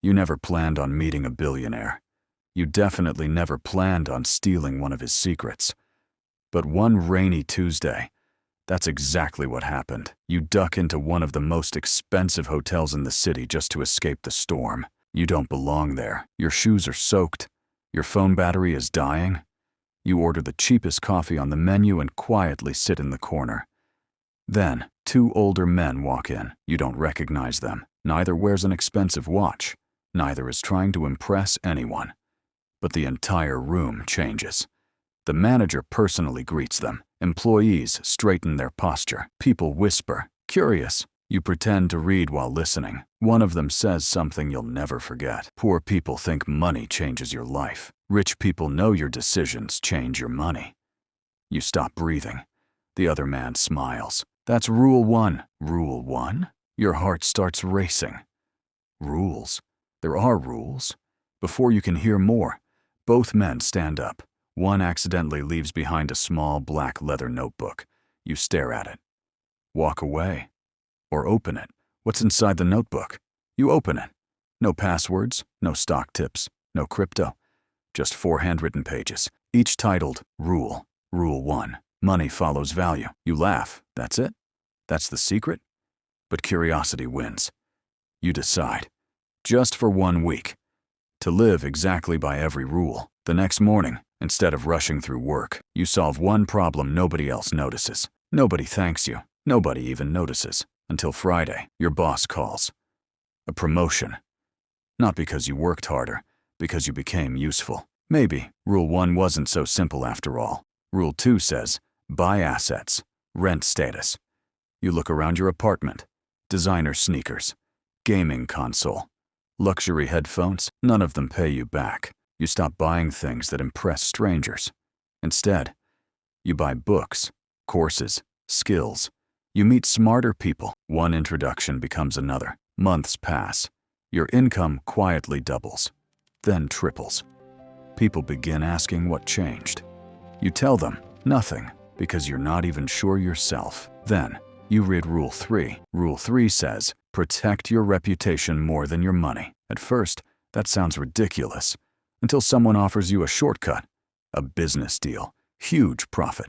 You never planned on meeting a billionaire. You definitely never planned on stealing one of his secrets. But one rainy Tuesday, that's exactly what happened. You duck into one of the most expensive hotels in the city just to escape the storm. You don't belong there. Your shoes are soaked. Your phone battery is dying. You order the cheapest coffee on the menu and quietly sit in the corner. Then, two older men walk in. You don't recognize them. Neither wears an expensive watch. Neither is trying to impress anyone. But the entire room changes. The manager personally greets them. Employees straighten their posture. People whisper. Curious. You pretend to read while listening. One of them says something you'll never forget. Poor people think money changes your life. Rich people know your decisions change your money. You stop breathing. The other man smiles. That's rule 1. Rule 1? Your heart starts racing. Rules. There are rules. Before you can hear more, both men stand up. One accidentally leaves behind a small black leather notebook. You stare at it. Walk away. Or open it. What's inside the notebook? You open it. No passwords, no stock tips, no crypto. Just 4 handwritten pages, each titled Rule. Rule 1. Money follows value. You laugh. That's it? That's the secret? But curiosity wins. You decide, just for 1 week, to live exactly by every rule. The next morning, instead of rushing through work, you solve one problem nobody else notices. Nobody thanks you. Nobody even notices. Until Friday, your boss calls. A promotion. Not because you worked harder, because you became useful. Maybe Rule 1 wasn't so simple after all. Rule 2 says, buy assets, rent status. You look around your apartment. Designer sneakers, gaming console, luxury headphones, none of them pay you back. You stop buying things that impress strangers. Instead, you buy books, courses, skills. You meet smarter people. One introduction becomes another. Months pass. Your income quietly doubles, then triples. People begin asking what changed. You tell them nothing because you're not even sure yourself. Then, you read Rule 3. Rule 3 says, protect your reputation more than your money. At first, that sounds ridiculous, until someone offers you a shortcut, a business deal, huge profit.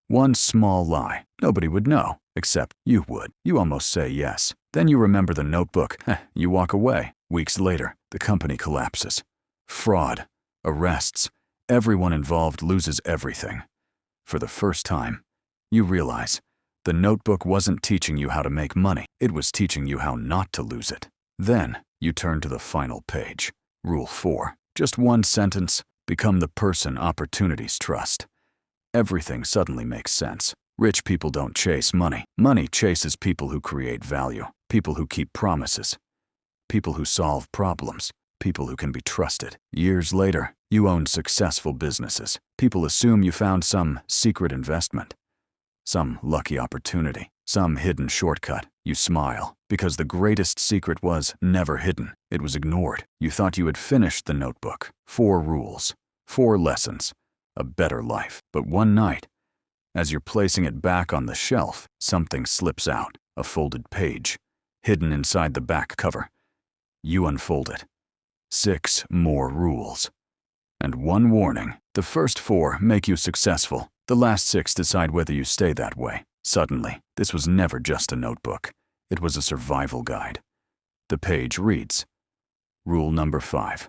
One small lie, nobody would know, except you would. You almost say yes. Then you remember the notebook. You walk away. Weeks later, the company collapses. Fraud, arrests, everyone involved loses everything. For the first time, you realize the notebook wasn't teaching you how to make money. It was teaching you how not to lose it. Then, you turn to the final page. Rule 4. Just one sentence. Become the person opportunities trust. Everything suddenly makes sense. Rich people don't chase money. Money chases people who create value, people who keep promises, people who solve problems, people who can be trusted. Years later, you own successful businesses. People assume you found some secret investment, some lucky opportunity, some hidden shortcut. You smile, because the greatest secret was never hidden. It was ignored. You thought you had finished the notebook. 4 rules, 4 lessons, a better life. But one night, as you're placing it back on the shelf, something slips out, a folded page, hidden inside the back cover. You unfold it. 6 more rules. And one warning. The first 4 make you successful. The last 6 decide whether you stay that way. Suddenly, this was never just a notebook. It was a survival guide. The page reads, Rule number 5.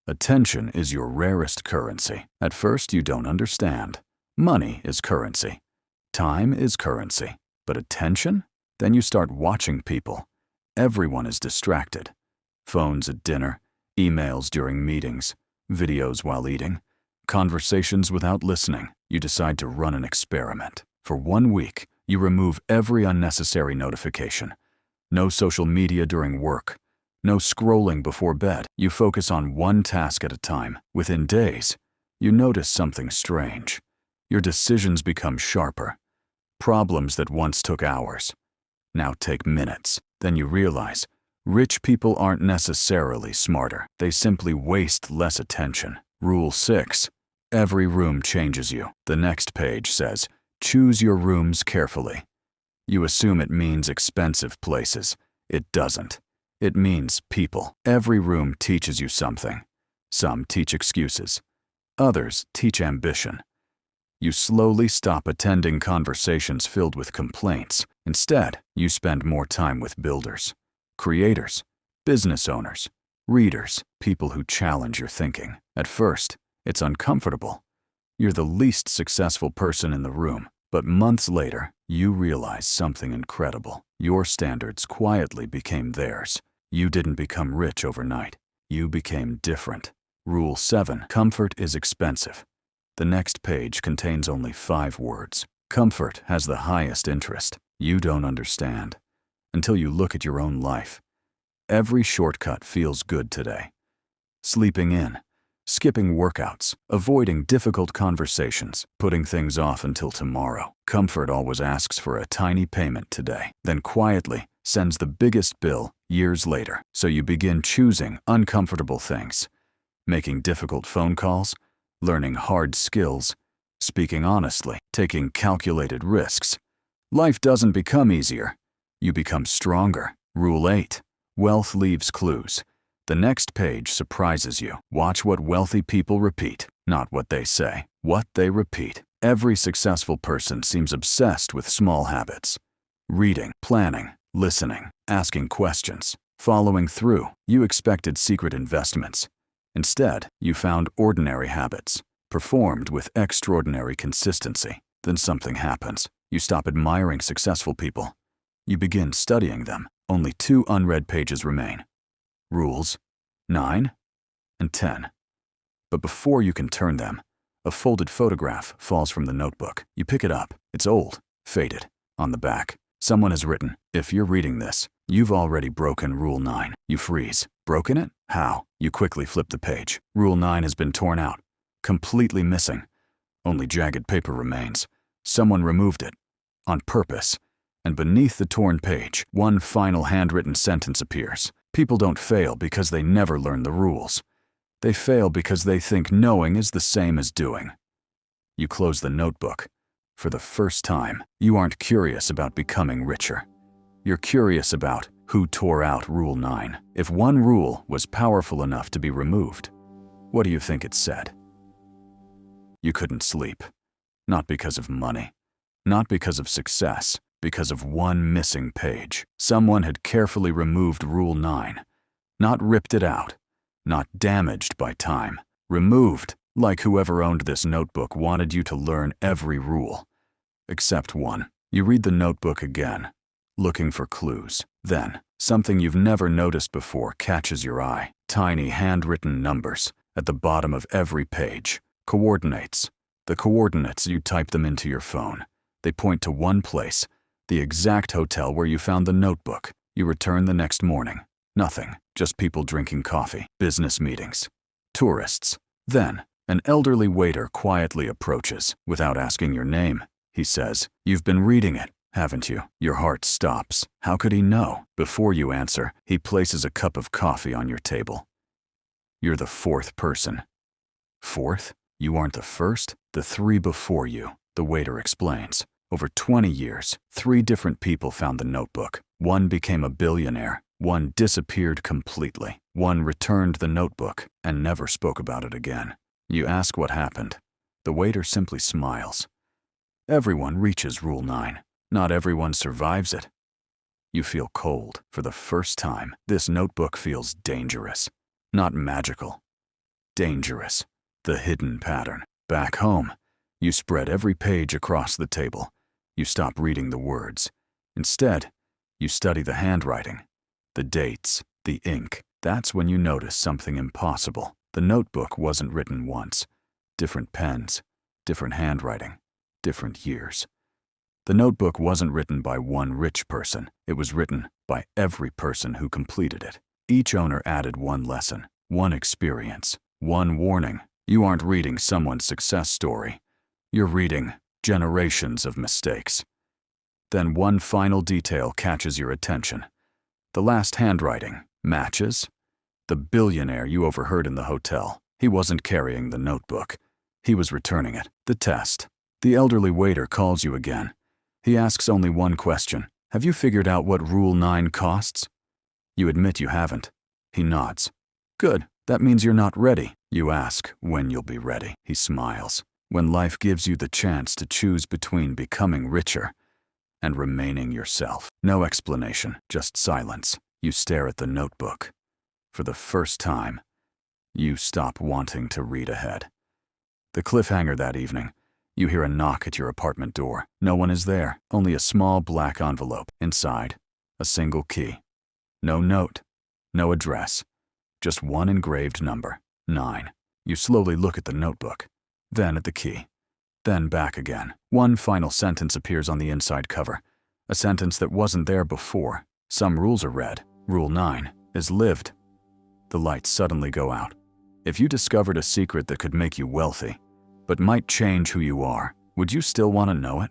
Attention is your rarest currency. At first, you don't understand. Money is currency. Time is currency. But attention? Then you start watching people. Everyone is distracted. Phones at dinner, emails during meetings, videos while eating, conversations without listening. You decide to run an experiment. For 1 week, you remove every unnecessary notification. No social media during work. No scrolling before bed. You focus on one task at a time. Within days, you notice something strange. Your decisions become sharper. Problems that once took hours now take minutes. Then you realize rich people aren't necessarily smarter. They simply waste less attention. Rule 6. Every room changes you. The next page says, choose your rooms carefully. You assume it means expensive places. It doesn't. It means people. Every room teaches you something. Some teach excuses. Others teach ambition. You slowly stop attending conversations filled with complaints. Instead, you spend more time with builders, creators, business owners, readers, people who challenge your thinking. At first, it's uncomfortable. You're the least successful person in the room, but months later, you realize something incredible. Your standards quietly became theirs. You didn't become rich overnight. You became different. Rule 7. Comfort is expensive. The next page contains only 5 words. Comfort has the highest interest. You don't understand until you look at your own life. Every shortcut feels good today. Sleeping in, skipping workouts, avoiding difficult conversations, putting things off until tomorrow. Comfort always asks for a tiny payment today, then quietly sends the biggest bill years later. So you begin choosing uncomfortable things, making difficult phone calls, learning hard skills, speaking honestly, taking calculated risks. Life doesn't become easier. You become stronger. Rule 8. Wealth leaves clues. The next page surprises you. Watch what wealthy people repeat, not what they say, what they repeat. Every successful person seems obsessed with small habits. Reading, planning, listening, asking questions, following through. You expected secret investments. Instead, you found ordinary habits, performed with extraordinary consistency. Then something happens. You stop admiring successful people. You begin studying them. Only 2 unread pages remain. Rules 9 and 10. But before you can turn them, a folded photograph falls from the notebook. You pick it up. It's old, faded. On the back, someone has written, "If you're reading this, you've already broken Rule 9. You freeze. Broken it? How? You quickly flip the page. Rule 9 has been torn out, completely missing. Only jagged paper remains. Someone removed it, on purpose. And beneath the torn page, one final handwritten sentence appears. People don't fail because they never learn the rules. They fail because they think knowing is the same as doing. You close the notebook. For the first time, you aren't curious about becoming richer. You're curious about who tore out Rule 9. If one rule was powerful enough to be removed, what do you think it said? You couldn't sleep. Not because of money. Not because of success. Because of one missing page. Someone had carefully removed Rule 9. Not ripped it out. Not damaged by time. Removed, like whoever owned this notebook wanted you to learn every rule. Except one. You read the notebook again, looking for clues. Then, something you've never noticed before catches your eye. Tiny handwritten numbers at the bottom of every page. Coordinates. The coordinates, you type them into your phone. They point to one place, the exact hotel where you found the notebook. You return the next morning. Nothing, just people drinking coffee, business meetings, tourists. Then, an elderly waiter quietly approaches. Without asking your name, he says, "You've been reading it, haven't you?" Your heart stops. How could he know? Before you answer, he places a cup of coffee on your table. You're the 4th person. 4th? You aren't the first? The 3 before you, the waiter explains. Over 20 years, 3 different people found the notebook. One became a billionaire. One disappeared completely. One returned the notebook and never spoke about it again. You ask what happened. The waiter simply smiles. Everyone reaches Rule 9. Not everyone survives it. You feel cold. For the first time, this notebook feels dangerous. Not magical. Dangerous. The hidden pattern. Back home, you spread every page across the table. You stop reading the words. Instead, you study the handwriting, the dates, the ink. That's when you notice something impossible. The notebook wasn't written once. Different pens, different handwriting, different years. The notebook wasn't written by one rich person. It was written by every person who completed it. Each owner added one lesson, one experience, one warning. You aren't reading someone's success story. You're reading generations of mistakes. Then one final detail catches your attention. The last handwriting matches the billionaire you overheard in the hotel. He wasn't carrying the notebook. He was returning it. The test. The elderly waiter calls you again. He asks only one question. Have you figured out what Rule 9 costs? You admit you haven't. He nods. Good, that means you're not ready. You ask when you'll be ready. He smiles. When life gives you the chance to choose between becoming richer and remaining yourself. No explanation, just silence. You stare at the notebook. For the first time, you stop wanting to read ahead. The cliffhanger that evening. You hear a knock at your apartment door. No one is there, only a small black envelope. Inside, a single key. No note, no address, just one engraved number, 9. You slowly look at the notebook, then at the key, then back again. One final sentence appears on the inside cover, a sentence that wasn't there before. Some rules are read. Rule 9 is lived. The lights suddenly go out. If you discovered a secret that could make you wealthy, but might change who you are, would you still want to know it?